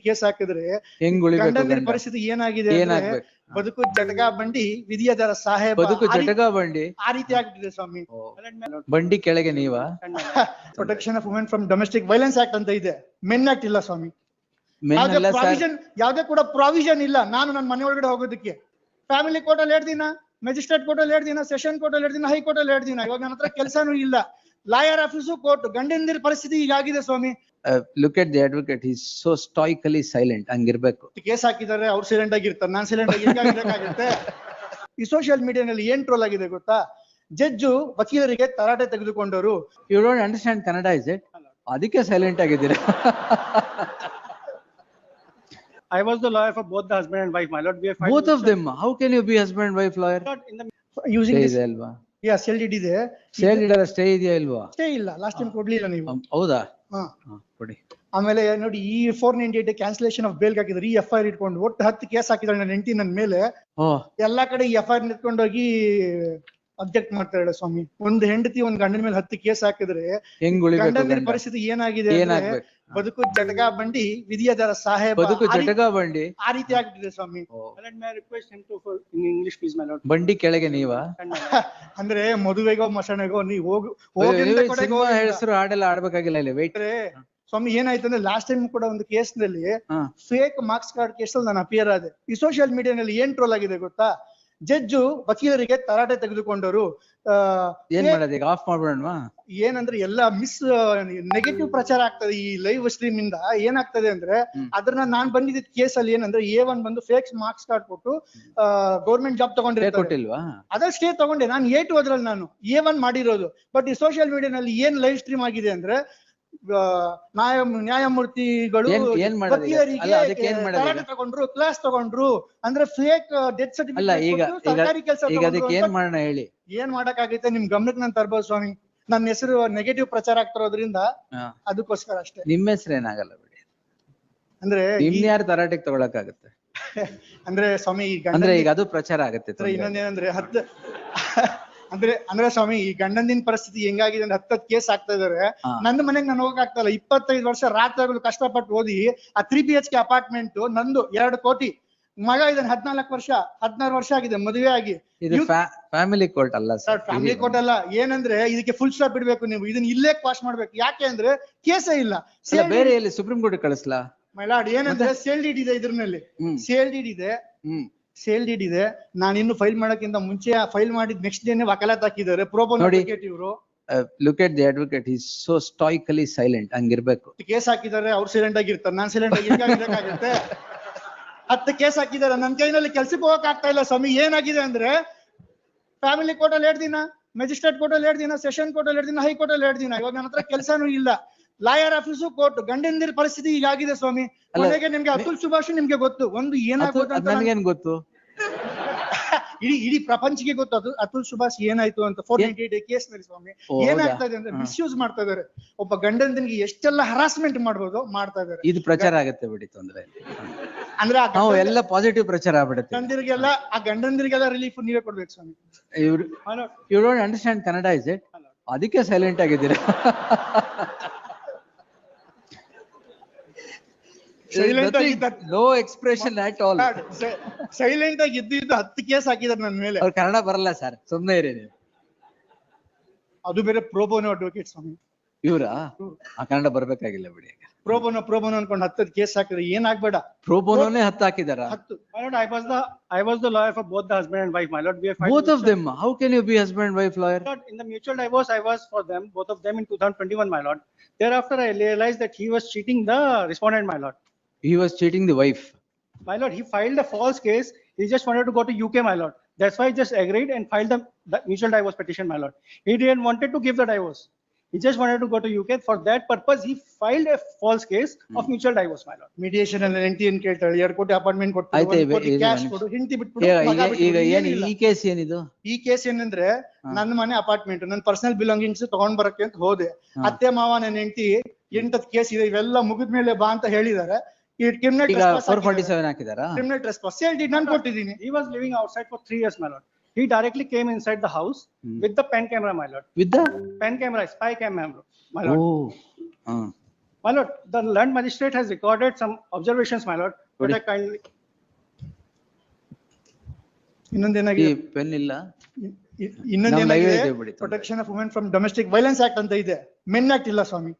Case ಹಾಕಿದ್ರೆ ಹೆಂಗ್ ಉಳಿಬೇಕು ಗಂಡಂದಿರ ಗಂಡ? ಪರಿಸ್ಥಿತಿ ಏನಾಗಿದೆ ಅಂದ್ರೆ ಏನಾಗ್ಬೇಕು? ಬದುಕು ಜಟಕಾ ಬಂಡಿ ವಿಧಿಯ ದರ ಸಾಹೇಬ ಬದುಕು ಜಟಕ ಬಂಡಿ ಆ ರೀತಿ ಆಗ್ಬಿಟ್ಟಿದೆ ಸ್ವಾಮಿ. ಬಂಡಿ ಕೆಳಗೆ ನೀವಾ? Protection of women from domestic violence act ಅಂತ ಇದೆ, ಮೆನ್ ಆಕ್ಟ್ ಇಲ್ಲ ಸ್ವಾಮಿ. ಮೆನ್ನೆಲ್ಲ ಸರ್ ಯಾವ್ದೇ ಕೂಡ ಪ್ರಾವಿಷನ್ ಇಲ್ಲ ನಾನು ನನ್ನ ಮನೆ ಒಳಗಡೆ ಹೋಗೋದಕ್ಕೆ. ಫ್ಯಾಮಿಲಿ ಕೋರ್ಟ್ ಅಲ್ಲಿ 2 ದಿನ, ಮೆಜಿಸ್ಟ್ರೇಟ್ ಕೋರ್ಟ್ ಅಲ್ಲಿ 2 ದಿನ, ಸೆಷನ್ ಕೋರ್ಟ್ ಅಲ್ಲಿ 2 ದಿನ, ಹೈಕೋರ್ಟ್ ಅಲ್ಲಿ 2 ದಿನ. ಇವಾಗ ನನ್ನ ಹತ್ರ ಕೆಲಸನೂ ಇಲ್ಲ. ಲಾಯರ್ ಆಫೀಸು ಕೋರ್ಟ್, ಗಂಡಂದಿರ ಪರಿಸ್ಥಿತಿ ಹೀಗಾಗಿದೆ ಸ್ವಾಮಿ. look at the advocate, he's so stoically silent. ಹಂಗಿರ್ಬೇಕು. ಕೇಸ್ ಹಾಕಿದ್ದಾರೆ, ಅವ್ರು ಸೈಲೆಂಟ್ ಆಗಿರ್ತಾರೆ, ನಾನ್ ಸೈಲೆಂಟ್ ಆಗಿ ಹೇಗಾಗಿರಕ್ಕಾಗುತ್ತೆ? ಈ ಸೋಷಿಯಲ್ ಮೀಡಿಯಾನಲ್ಲಿ ಏನ್ ಟ್ರೋಲ್ ಆಗಿದೆ ಗೊತ್ತಾ? ಜಡ್ಜು ವಕೀಲರಿಗೆ ತರಾಟೆ ತೆಗೆದುಕೊಂಡವರು. You don't understand Kannada, is it? ಅದಕ್ಕೆ ಸೈಲೆಂಟ್ ಆಗಿದ್ದೀರಾ? I was the lawyer for both the husband and wife, my lord. We have Both of them. How can you be husband and wife lawyer? in the using Stay ಇದೆ ಅಲ್ವಾ? Cell ಇದೆ, sale ಇಡಲ್ಲ, stay ಇದೆಯಾ ಇಲ್ವಾ? Stay ಇಲ್ಲ, last time ಕೊಡ್ಲಿಲ್ಲ ನೀವು. ಹೌದಾ? ಹಾ. ಕೊಡಿ. ಆಮೇಲೆ ನೋಡಿ, ಈ 498 ಕ್ಯಾನ್ಸಲೇಷನ್ ಆಫ್ ಬೇಲ್ ಹಾಕಿದ್ರೆ, ಈ FIR ಇಟ್ಕೊಂಡು ಒಟ್ಟು 10 ಕೇಸ್ ಹಾಕಿದ್ರೆ ನನ್ನ ಹೆಂಡತಿ ನನ್ನ ಮೇಲೆ. ಎಲ್ಲಾ ಕಡೆ ಈ FIR ನಿಂತ್ಕೊಂಡೋಗಿ ಅಬ್ಜೆಕ್ಟ್ ಮಾಡ್ತಾರೆ ಸ್ವಾಮಿ. ಒಂದು ಹೆಂಡತಿ ಒಂದ್ ಗಂಡನ ಮೇಲೆ 10 ಕೇಸ್ ಹಾಕಿದ್ರೆ ಹೆಂಗ್ ಉಳಿಬೇಕು ಗಂಡನ ಗಂಡ? ಪರಿಸ್ಥಿತಿ ಏನಾಗಿದೆ ಅಂದ್ರೆ ಏನಾಗ್ಬೇಕು? ಬದುಕು ಜಟಕಾ ಬಂಡಿ ವಿಧಿಯ ದರ ಸಾಹೇಬ ಬದುಕು ಜಟಕ ಬಂಡಿ ಆ ರೀತಿ ಆಗ್ಬಿಟ್ಟಿದೆ ಸ್ವಾಮಿ. may I request him to in English, please, my lord. ಬಂಡಿ ಕೆಳಗೆ ನೀವಾ? ಅಂದ್ರೆ ಮದುವೆಗೋ ಮಸಣೆಗೋ ನೀವು ಸಿನಿಮಾ ಹೆಸರು ಹಾಡೆಲ್ಲ ಆಡ್ಬೇಕಾಗಿಲ್ಲ ಇಲ್ಲಿ. ವೇಟ್ ಸ್ವಾಮಿ, ಏನಾಯ್ತು ಅಂದ್ರೆ ಲಾಸ್ಟ್ ಟೈಮ್ ಕೂಡ ಒಂದು ಕೇಸ್ ನಲ್ಲಿ ಫೇಕ್ ಮಾರ್ಕ್ಸ್ ಕಾರ್ಡ್ ಕೇಸ್ ಅಲ್ಲಿ ನಾನು ಅಪಿಯರ್ ಆದೆ. ಈ ಸೋಷಿಯಲ್ ಮೀಡಿಯಾನಲ್ಲಿ ಏನ್ ಟ್ರೋಲ್ ಆಗಿದೆ ಗೊತ್ತಾ? ಜಡ್ಜು ವಕೀಲರಿಗೆ ತರಾಟೆ ತೆಗೆದುಕೊಂಡವರು. ಏನ್ ಮಾಡೋದು ಈಗ? ಆಫ್ ಮಾಡ್ಬಿಡೋಣವಾ? ಏನಂದ್ರೆ ಎಲ್ಲ ನೆಗೆಟಿವ್ ಪ್ರಚಾರ ಆಗ್ತದೆ ಈ ಲೈವ್ ಸ್ಟ್ರೀಮ್ ಇಂದ. ಏನಾಗ್ತದೆ ಅಂದ್ರೆ ಅದನ್ನ ನಾನ್ ಬಂದಿದ್ದ ಕೇಸ್ ಅಲ್ಲಿ ಏನಂದ್ರೆ A1 ಬಂದು ಫೇಕ್ ಮಾರ್ಕ್ಸ್ ಕಾರ್ಡ್ ಕೊಟ್ಟು ಗೌರ್ಮೆಂಟ್ ಜಾಬ್ ಕೊಟ್ಟಿಲ್ವಾ? ಅದ್ರಲ್ಲಿ ಸ್ಟೇ ತಗೊಂಡೆ ನಾನು. A2 ಅದ್ರಲ್ಲಿ ನಾನು A1 ಮಾಡಿರೋದು. ಬಟ್ ಈ ಸೋಷಿಯಲ್ ಮೀಡಿಯಾನಲ್ಲಿ ಏನ್ ಲೈವ್ ಸ್ಟ್ರೀಮ್ ಆಗಿದೆ ಅಂದ್ರೆ ನ್ಯಾಯಮೂರ್ತಿಗಳು ತಗೊಂಡ್ರು, ಕ್ಲಾಸ್ ತಗೊಂಡ್ರು ಅಂದ್ರೆ ಫೇಕ್ ಡೆತ್ ಸರ್ಟಿಫಿಕೇಟ್ ಸರ್ಕಾರಿ ಕೆಲಸ. ಈಗ ಅದಕ್ಕೆ ಏನ್ ಮಾಡೋಣ ಹೇಳಿ? ಏನ್ ಮಾಡಕ್ಕಾಗೈತೆ? ನಿಮ್ ಗಮನಕ್ಕೆ ನಾನು ತರ್ಬೋದು ಸ್ವಾಮಿ. ನನ್ನ ಹೆಸರು ನೆಗೆಟಿವ್ ಪ್ರಚಾರ ಆಗ್ತಿರೋದ್ರಿಂದ ಅದಕ್ಕೋಸ್ಕರ ಅಷ್ಟೇ. ನಿಮ್ಮ ಹೆಸರು ಏನಾಗಲ್ಲ ಬಿಡಿ. ಅಂದ್ರೆ ನಿಮ್ ಯಾರು ತರಾಟೆಗೆ ತಗೊಳಕಾಗತ್ತೆ? ಅಂದ್ರೆ ಸ್ವಾಮಿ ಅಂದ್ರೆ ಈಗ ಅದು ಪ್ರಚಾರ ಆಗತ್ತೆ. ಇನ್ನೊಂದೇನಂದ್ರೆ ಅಂದ್ರೆ ಸ್ವಾಮಿ, ಈ ಗಂಡಂದಿನ ಪರಿಸ್ಥಿತಿ ಹೆಂಗಾಗಿದೆ ಅಂದ್ರೆ 10 ಕೇಸ್ ಆಗ್ತಾ ಇದಾರೆ. ನನ್ನ ಮನೆಗೆ ನಾನು ಹೋಗಕ್ ಆಗ್ತಾ ಇಲ್ಲ. 25 ವರ್ಷ ರಾತ್ರಿ ಕಷ್ಟಪಟ್ಟು ಓದಿ ಆ 3 BHK ಅಪಾರ್ಟ್ಮೆಂಟ್ ನಂದು 2 ಕೋಟಿ. ಮಗ ಇದ್ದಾನೆ 16 ವರ್ಷ ಆಗಿದೆ ಮದುವೆ ಆಗಿ. ಇದು ಫ್ಯಾಮಿಲಿ ಕೋರ್ಟ್ ಅಲ್ಲ ಸರ್, ಫ್ಯಾಮಿಲಿ ಕೋರ್ಟ್ ಅಲ್ಲ. ಏನಂದ್ರೆ ಇದಕ್ಕೆ ಫುಲ್ ಸ್ಟಾಪ್ ಬಿಡ್ಬೇಕು ನೀವು. ಇದನ್ನ ಇಲ್ಲೇ ಕ್ವಾಶ್ ಮಾಡ್ಬೇಕು. ಯಾಕೆ ಅಂದ್ರೆ ಕೇಸೇ ಇಲ್ಲ. ಬೇರೆ ಎಲ್ಲಿ ಸುಪ್ರೀಂ ಕೋರ್ಟ್ ಕಳಿಸ್ಲಾ? ಮೈಲಾಡ್ ಏನಂದ್ರೆ ಸೇಲ್ ಡೀಡ್ ಇದೆ, ಇದ್ರಲ್ಲಿ ಸೇಲ್ ಡೀಡ್ ಇದೆ. ಸೇಲ್ ಡೀಡ್ ಇದೆ. ನಾನು ಇನ್ನು ಫೈಲ್ ಮಾಡಕ್ಕಿಂತ ಮುಂಚೆ ಫೈಲ್ ಮಾಡಿದ್ ನೆಕ್ಸ್ಟ್ ಡೇನೆ ವಕಾಲತ್ ಹಾಕಿದ್ದಾರೆ. ಪ್ರೋಬೋನೋ ಅಡ್ವೊಕೇಟ್ ಇವರು. look at the advocate, he's so stoically silent. ಹಂಗಿರ್ಬೇಕು. ಕೇಸ್ ಹಾಕಿದ್ದಾರೆ, ಅವ್ರು ಸೈಲೆಂಟ್ ಆಗಿರ್ತಾರೆ, ನಾನ್ ಸೈಲೆಂಟ್ ಆಗಿ ಹೇಗಾಗಿರಕ್ಕಾಗುತ್ತೆ? 10 ಕೇಸ್ ಹಾಕಿದ್ದಾರೆ, ನನ್ನ ಕೈನಲ್ಲಿ ಕೆಲ್ಸಕ್ಕೆ ಹೋಗಕ್ ಆಗ್ತಾ ಇಲ್ಲ ಸ್ವಾಮಿ. ಏನಾಗಿದೆ ಅಂದ್ರೆ ಫ್ಯಾಮಿಲಿ ಕೋರ್ಟ್ ಅಲ್ಲಿ 2 ದಿನ, ಮೆಜಿಸ್ಟ್ರೇಟ್ ಕೋರ್ಟ್ ಅಲ್ಲಿ 2 ದಿನ, ಸೆಷನ್ ಕೋರ್ಟ್ ಅಲ್ಲಿ 2 ದಿನ, ಹೈಕೋರ್ಟ್ ಅಲ್ಲಿ 2 ದಿನ. ಇವಾಗ ನನ್ನ ಹತ್ರ ಕೆಲಸನೂ ಇಲ್ಲ. ಲಾಯರ್ ಆಫೀಸು ಕೋರ್ಟ್, ಗಂಡಂದಿರ ಪರಿಸ್ಥಿತಿ ಹೀಗಾಗಿದೆ ಸ್ವಾಮಿ. ಕೊನೆಗೆ ನಿಮ್ಗೆ ಅತುಲ್ ಸುಭಾಷ್ ನಿಮ್ಗೆ ಗೊತ್ತು. ಒಂದು ಏನಾಗುತ್ತೆ ಅಂತ ನನ್ಗೇನ್ ಗೊತ್ತು? ಇಡೀ ಪ್ರಪಂಚಕ್ಕೆ ಗೊತ್ತು ಅದು ಅತುಲ್ ಸುಭಾಷ್ ಏನಾಯ್ತು ಅಂತ. 498 ಕೇಸ್ ನಲ್ಲಿ ಸ್ವಾಮಿ ಏನಾಗ್ತಾ ಇದೆ ಅಂದ್ರೆ ಮಿಸ್ಯೂಸ್ ಮಾಡ್ತಾ ಇದಾರೆ. ಒಬ್ಬ ಗಂಡಂದಿನಿಗೆ ಎಷ್ಟೆಲ್ಲ ಹರಾಸ್ಮೆಂಟ್ ಮಾಡ್ಬೋದು ಮಾಡ್ತಾ ಇದಾರೆ. ಇದು ಪ್ರಚಾರ ಆಗತ್ತೆ ಬಿಡಿ, ತೊಂದ್ರೆ ಅಂದ್ರೆ ನಾವು ಎಲ್ಲ ಪಾಸಿಟಿವ್ ಪ್ರಚಾರ ಆಗ್ಬಿಡುತ್ತೆ. ಗಂಡಂದಿರಿಗೆಲ್ಲ ಆ ಗಂಡಂದಿರಿಗೆಲ್ಲ ರಿಲೀಫ್ ನೀವೇ ಕೊಡ್ಬೇಕು ಸ್ವಾಮಿ. You don't understand Kannada, is it? ಅದಕ್ಕೆ ಸೈಲೆಂಟ್ ಆಗಿದ್ದೀರಾ? No expression at all. Silent ಆಗಿ ಇದ್ದು 10 ಕೇಸ್ ಹಾಕಿದಾರೆ ನನ್ನ ಮೇಲೆ. ಅವ್ರು ಕನ್ನಡ ಬರಲ್ಲ ಸರ್, ಸುಮ್ಮನೆ ಇರಿ ನೀವು. ಅದು ಬೇರೆ ಪ್ರೋಬೋನೋ ಅಡ್ವೊಕೇಟ್ ಸ್ವಾಮಿ. ಇವ್ರಾ? ಕನ್ನಡ ಬರ್ಬೇಕಾಗಿಲ್ಲ ಬಿಡಿ. ಪ್ರೋಬೋನೋ ಅನ್ಕೊಂಡು 10 ಕೇಸ್ ಹಾಕಿದ್ರೆ ಏನಾಗ್ಬೇಡ. ಪ್ರೋಬೋನೋನೇ 10 ಹಾಕಿದಾರ? My lord, I was the lawyer for both the husband and wife, my lord. We have both of them. How can you be husband and wife lawyer? Lord, in the mutual divorce I was for them, both of them in 2021, my lord. Thereafter I realized that he was cheating the respondent, my lord. He was cheating the wife. My lord, he filed a false case. He just wanted to go to UK, my lord. That's why he just agreed and filed the mutual divorce petition, my lord. He didn't wanted to give the divorce. He just wanted to go to UK. For that purpose, he filed a false case of mutual divorce, my lord. Mediation ಅಲ್ಲಿ ಹೆಂಡತಿ ಏನ್ ಕೇಳ್ತಾಳೆ, 2 ಕೋಟಿ apartment ಕೊಟ್ಟು cash ಕೊಡು, ಹೆಂಡತಿ ಬಿಟ್ಬಿಡು. ಈಗ ಏನು ಈ ಕೇಸ್ ಏನಿದು? ಈ ಕೇಸ್ ಏನಂದ್ರೆ ನನ್ನ ಮನೆ ಅಪಾರ್ಟ್ಮೆಂಟ್, ನನ್ನ ಪರ್ಸನಲ್ ಬಿಲಾಂಗಿಂಗ್ಸ್ ತಗೊಂಡ್ ಬರಕ್ಕೆ ಅಂತ ಹೋದೆ. ಅತ್ತೆ ಮಾವ ನನ್ನ ಹೆಂಡತಿ 8 ಕೇಸ್ ಇದೆ, ಇವೆಲ್ಲ ಮುಗಿದ್ಮೇಲೆ ಬಾ ಅಂತ ಹೇಳಿದ್ದಾರೆ. Criminal trespass ಸೇಲ್ ಡೀಡ್ ನಾನು ಕೊಟ್ಟಿದ್ದೀನಿ. He was living outside for 3 years, my lord. He directly came inside the house with the pen camera, my lord. With the pen camera, spy camera, my lord. Oh. My lord, the land magistrate has recorded some observations, my lord, but I kindly, ಈ ಇನ್ನೊಂದೇನಾಗಿದೆ pen ಇಲ್ಲ. ಇನ್ನೊಂದೇನಾಗಿದೆ live ಇದೆ ಬಿಡಿ, ತೊಂದ್ರೆ protection of women from domestic violence act ಅಂತ ಇದೆ, men act ಇಲ್ಲ ಸ್ವಾಮಿ.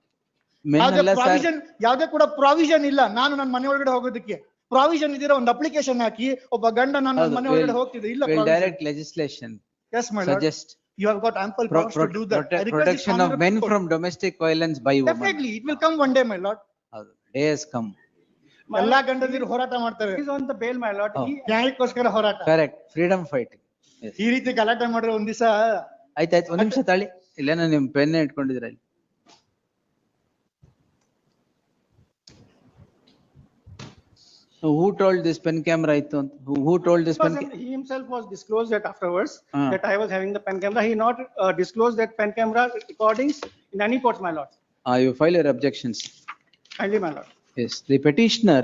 Men ಯಾವ್ದೇ ಅಲ್ಲ ಸರ್. ಪ್ರಾವಿಷನ್, ಯಾವ್ದೇ ಕೂಡ ಪ್ರಾವಿಷನ್ ಇಲ್ಲ. ನಾನು ನನ್ನ ಮನೆ ಒಳಗಡೆ ಹೋಗೋದಕ್ಕೆ ಪ್ರಾವಿಷನ್ ಇದ್ದೀರಾ, ಒಂದು ಅಪ್ಲಿಕೇಶನ್ ಹಾಕಿ ಒಬ್ಬ ಗಂಡ ನನ್ನ ಮನೆ ಒಳಗಡೆ ಹೋಗ್ತಿದೆ, ಇಲ್ಲ direct legislation Yes, my lord. suggest You have got ample powers to do that. I request this protection of honorable men court. from domestic violence by women. Definitely, it will come one day, my lord. Day has come. ಎಲ್ಲಾ ಗಂಡದಿರು ಹೋರಾಟ ಮಾಡ್ತಾರೆ, he is on the bail, my lord. Oh. He- ನ್ಯಾಯಕ್ಕೋಸ್ಕರ ಹೋರಾಟ. Correct, freedom fighting. Yes. ಈ ರೀತಿ ಗಲಾಟೆ ಮಾಡಿದ್ರೆ ಒಂದ್ ದಿವಸ ಆಯ್ತಾಯ್ತು, ಒಂದ್ ನಿಮಿಷ ತಾಳಿ, ಇಲ್ಲೇನೋ ನಿಮ್ ಪೆನ್ ಇಟ್ಕೊಂಡಿದ್ರ ಇಲ್ಲಿ. Who told this pen camera ಇತ್ತು ಅಂತ? Who told this pen? He himself was disclosed that afterwards, Ah. that I was having the pen camera. He not disclosed that pen camera recordings in any courts, my lord. You file your objections. Kindly, my lord. Yes, the petitioner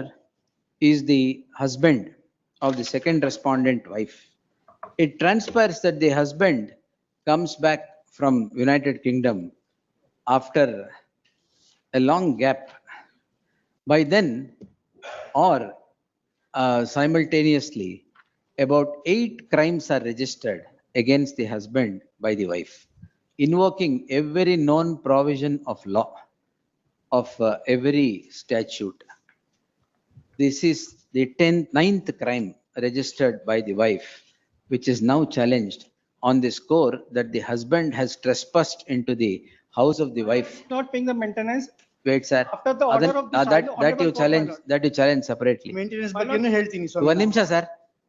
is the husband of the second respondent wife. It transpires that the husband comes back from United Kingdom after a long gap. By then, or simultaneously, about 8 crimes are registered against the husband by the wife, invoking every known provision of law of every statute. This is the 9th crime registered by the wife, which is now challenged on the score that the husband has trespassed into the house of the wife. Not paying the maintenance. Wait, sir. After the order of the That honorable you court, my challenge, lord. that you challenge separately. Maintenance My ಬಗ್ಗೆನೂ ಹೇಳ್ತೀನಿ One ಸ್ವಾಮಿ. ನಿಮಿಷ, sir.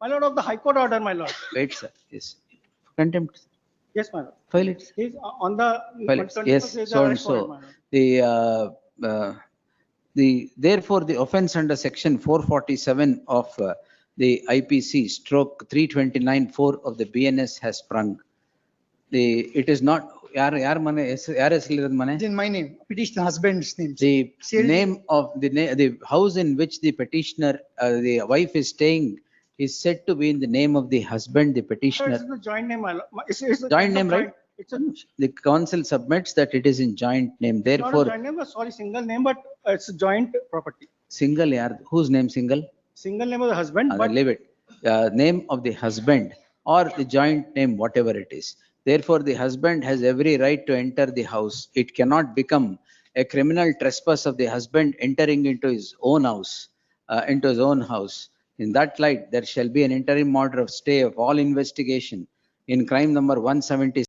My lord, of the high court order, my lord. Wait, sir. Yes. Contempt. Yes, my lord. File it. He is on the. File it. 21st Yes, is the so and arrest warrant, so. my lord. Therefore, the offense under section 447 of the IPC stroke 329(4) of the BNS has sprung. It is not, ಯಾರ ಮನೆ ಯಾರ ಹೆಸರಿರೋದ್ ಮನೆ? In my name, petition husband's name. The Sale- name of the house in which the petitioner, the wife is staying is said to be in the name of the husband, the Sir, petitioner. it's the joint name, my lord. It's the Joint name, right? It's a, The council submits that it is in joint name, not a therefore, joint name, but sorry, single name, but it's a joint property. single yar, whose name single? Single name of the husband, but Leave it. Name of the husband or the joint name, whatever it is. Therefore, the husband has every right to enter the house. It cannot become a criminal trespass of the husband entering into his own house. In that light, there shall be an interim order of stay of all investigation in crime number 170.